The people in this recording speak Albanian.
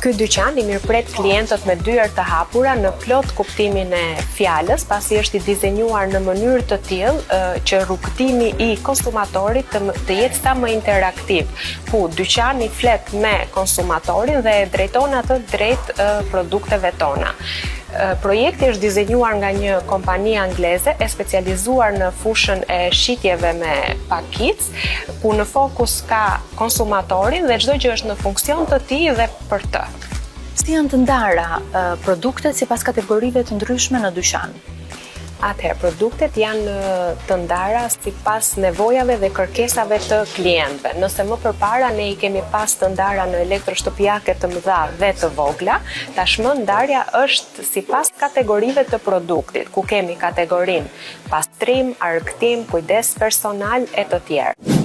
Ky dyqan i mirëpret klientët me dyert të hapura në plot kuptimin e fjalës, pasi është i dizenjuar në mënyrë të tillë që rrugëtimi i konsumatorit të jetë sa më interaktiv, ku dyqani flet me konsumatorin dhe e drejton atë drejt produkteve tona. Projekti është dizenjuar nga një kompani angleze e specializuar në fushën e shitjeve me pakic, ku në fokus ka konsumatorin dhe çdo gjë është në funksion të tij dhe për të. Si janë të ndara produktet sipas kategorive të ndryshme në dyqan? Atëherë, produktet janë të ndara sipas nevojave dhe kërkesave të klientëve. Nëse më përpara ne i kemi pas të ndara në elektroshtëpiake të mëdha dhe të vogla, tashmë ndarja është sipas kategorive të produktit, ku kemi kategorinë pastrim, argëtim, kujdes personal e të tjerë.